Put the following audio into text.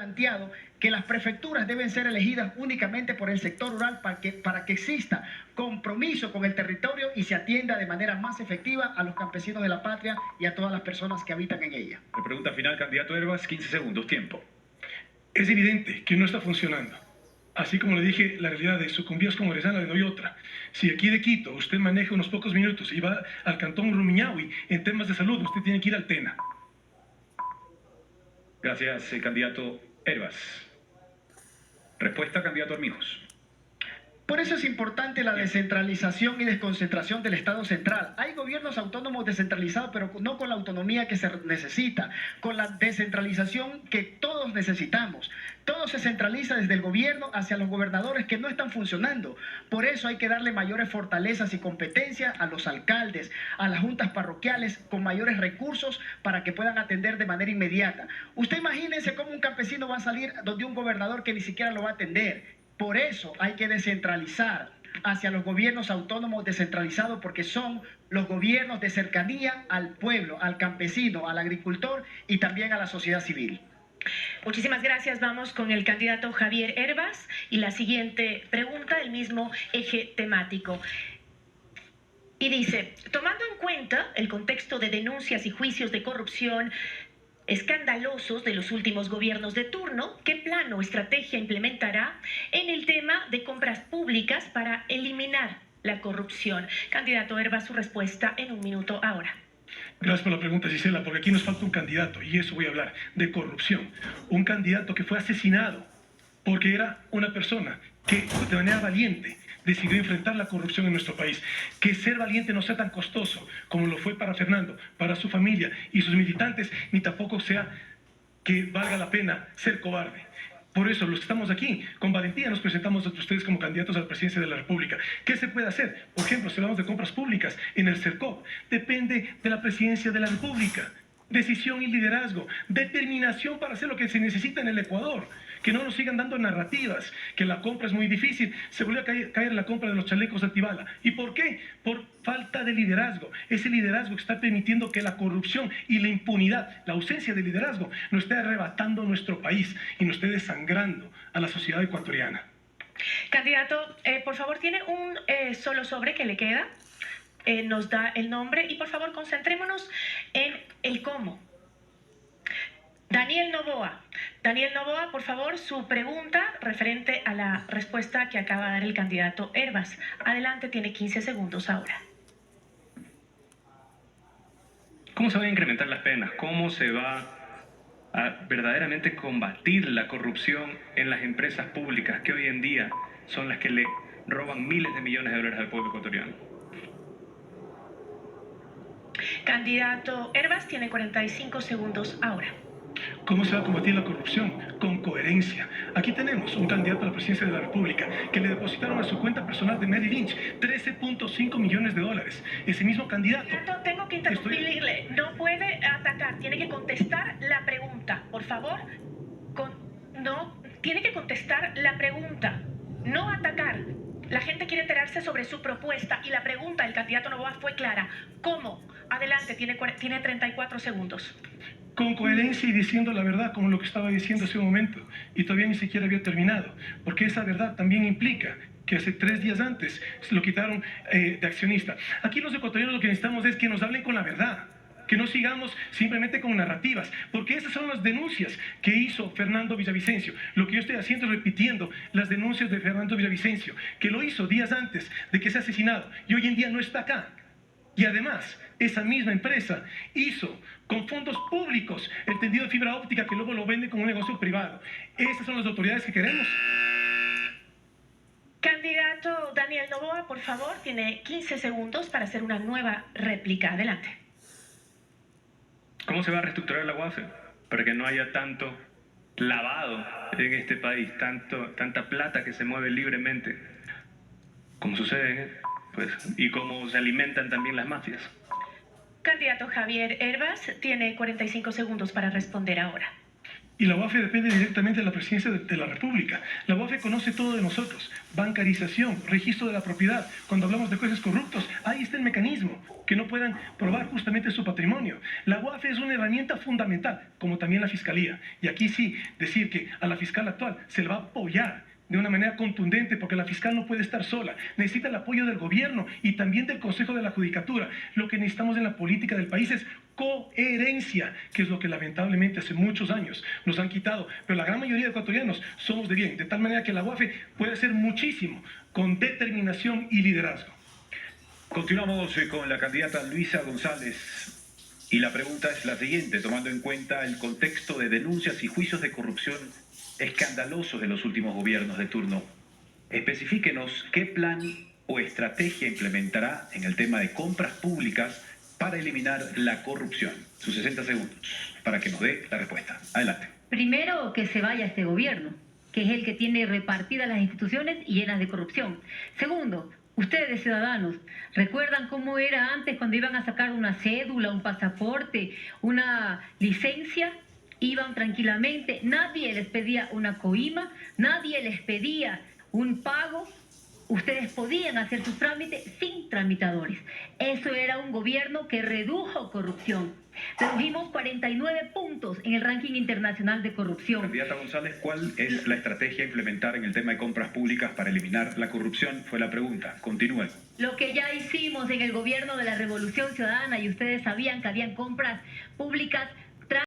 planteado que las prefecturas deben ser elegidas únicamente por el sector rural para que exista compromiso con el territorio y se atienda de manera más efectiva a los campesinos de la patria y a todas las personas que habitan en ella. La pregunta final, candidato Herbas, 15 segundos, tiempo. Es evidente que no está funcionando. Así como le dije, la realidad de Sucumbíos con Orellana le doy otra. Si aquí de Quito usted maneja unos pocos minutos y va al cantón Rumiñahui en temas de salud, usted tiene que ir al Tena. Gracias, candidato Herbas. Respuesta, candidato Armijos. Por eso es importante la descentralización y desconcentración del Estado central. Hay gobiernos autónomos descentralizados, pero no con la autonomía que se necesita, con la descentralización que todos necesitamos. Todo se centraliza desde el gobierno hacia los gobernadores que no están funcionando. Por eso hay que darle mayores fortalezas y competencias a los alcaldes, a las juntas parroquiales, con mayores recursos para que puedan atender de manera inmediata. Usted imagínese cómo un campesino va a salir donde un gobernador que ni siquiera lo va a atender. Por eso hay que descentralizar hacia los gobiernos autónomos descentralizados, porque son los gobiernos de cercanía al pueblo, al campesino, al agricultor y también a la sociedad civil. Muchísimas gracias. Vamos con el candidato Javier Herbas y la siguiente pregunta, el mismo eje temático. Y dice, tomando en cuenta el contexto de denuncias y juicios de corrupción escandalosos de los últimos gobiernos de turno, ¿qué plan o estrategia implementará en el tema de compras públicas para eliminar la corrupción? Candidato Herbas, su respuesta en 1 minuto ahora. Gracias por la pregunta, Gisela, porque aquí nos falta un candidato, y eso voy a hablar, de corrupción. Un candidato que fue asesinado porque era una persona que de manera valiente decidió enfrentar la corrupción en nuestro país. Que ser valiente no sea tan costoso como lo fue para Fernando, para su familia y sus militantes, ni tampoco sea que valga la pena ser cobarde. Por eso los que estamos aquí, con valentía nos presentamos ante ustedes como candidatos a la presidencia de la República. ¿Qué se puede hacer? Por ejemplo, si hablamos de compras públicas en el CERCOP, depende de la presidencia de la República. Decisión y liderazgo, determinación para hacer lo que se necesita en el Ecuador. Que no nos sigan dando narrativas, que la compra es muy difícil. Se volvió a caer la compra de los chalecos antibala. ¿Y por qué? Por falta de liderazgo. Ese liderazgo que está permitiendo que la corrupción y la impunidad, la ausencia de liderazgo, nos esté arrebatando nuestro país y nos esté desangrando a la sociedad ecuatoriana. Candidato, por favor, ¿tiene un solo sobre que le queda? Nos da el nombre y por favor concentrémonos en el cómo. Daniel Noboa, por favor, su pregunta referente a la respuesta que acaba de dar el candidato Herbas. Adelante, tiene 15 segundos ahora. ¿Cómo se van a incrementar las penas? ¿Cómo se va a verdaderamente combatir la corrupción en las empresas públicas que hoy en día son las que le roban miles de millones de dólares al pueblo ecuatoriano? Candidato Herbas, tiene 45 segundos ahora. ¿Cómo se va a combatir la corrupción? Con coherencia. Aquí tenemos un candidato a la presidencia de la República que le depositaron a su cuenta personal de Merrill Lynch 13.5 millones de dólares. Ese mismo candidato... Tengo que interrumpirle. No puede atacar, tiene que contestar la pregunta. Por favor, tiene que contestar la pregunta, no atacar. La gente quiere enterarse sobre su propuesta y la pregunta del candidato Noboa fue clara. ¿Cómo? Adelante, tiene 34 segundos. Con coherencia y diciendo la verdad, como lo que estaba diciendo hace un momento, y todavía ni siquiera había terminado, porque esa verdad también implica que hace 3 días antes se lo quitaron de accionista. Aquí los ecuatorianos lo que necesitamos es que nos hablen con la verdad, que no sigamos simplemente con narrativas, porque esas son las denuncias que hizo Fernando Villavicencio. Lo que yo estoy haciendo es repitiendo las denuncias de Fernando Villavicencio, que lo hizo días antes de que sea asesinado, y hoy en día no está acá. Y además, esa misma empresa hizo con fondos públicos el tendido de fibra óptica que luego lo vende como un negocio privado. ¿Esas son las autoridades que queremos? Candidato Daniel Noboa, por favor, tiene 15 segundos para hacer una nueva réplica. Adelante. ¿Cómo se va a reestructurar la UAFE para que no haya tanto lavado en este país, tanta plata que se mueve libremente, como sucede, y cómo se alimentan también las mafias? Candidato Javier Herbas, tiene 45 segundos para responder ahora. Y la UAFE depende directamente de la presidencia de la República. La UAFE conoce todo de nosotros. Bancarización, registro de la propiedad. Cuando hablamos de jueces corruptos, ahí está el mecanismo, que no puedan probar justamente su patrimonio. La UAFE es una herramienta fundamental, como también la Fiscalía. Y aquí sí, decir que a la fiscal actual se le va a apoyar de una manera contundente, porque la fiscal no puede estar sola, necesita el apoyo del gobierno y también del Consejo de la Judicatura. Lo que necesitamos en la política del país es coherencia, que es lo que lamentablemente hace muchos años nos han quitado, pero la gran mayoría de ecuatorianos somos de bien, de tal manera que la UAFE puede hacer muchísimo con determinación y liderazgo. Continuamos con la candidata Luisa González y la pregunta es la siguiente, tomando en cuenta el contexto de denuncias y juicios de corrupción escandalosos de los últimos gobiernos de turno. Especifíquenos qué plan o estrategia implementará en el tema de compras públicas para eliminar la corrupción. Sus 60 segundos para que nos dé la respuesta. Adelante. Primero, que se vaya este gobierno, que es el que tiene repartidas las instituciones y llenas de corrupción. Segundo, ustedes, ciudadanos, ¿recuerdan cómo era antes cuando iban a sacar una cédula, un pasaporte, una licencia? Iban tranquilamente, nadie les pedía una coima, nadie les pedía un pago. Ustedes podían hacer sus trámites sin tramitadores. Eso era un gobierno que redujo corrupción. Redujimos 49 puntos en el ranking internacional de corrupción. Candidata González, ¿cuál es la estrategia a implementar en el tema de compras públicas para eliminar la corrupción? Fue la pregunta. Continúen. Lo que ya hicimos en el gobierno de la Revolución Ciudadana, y ustedes sabían que habían compras públicas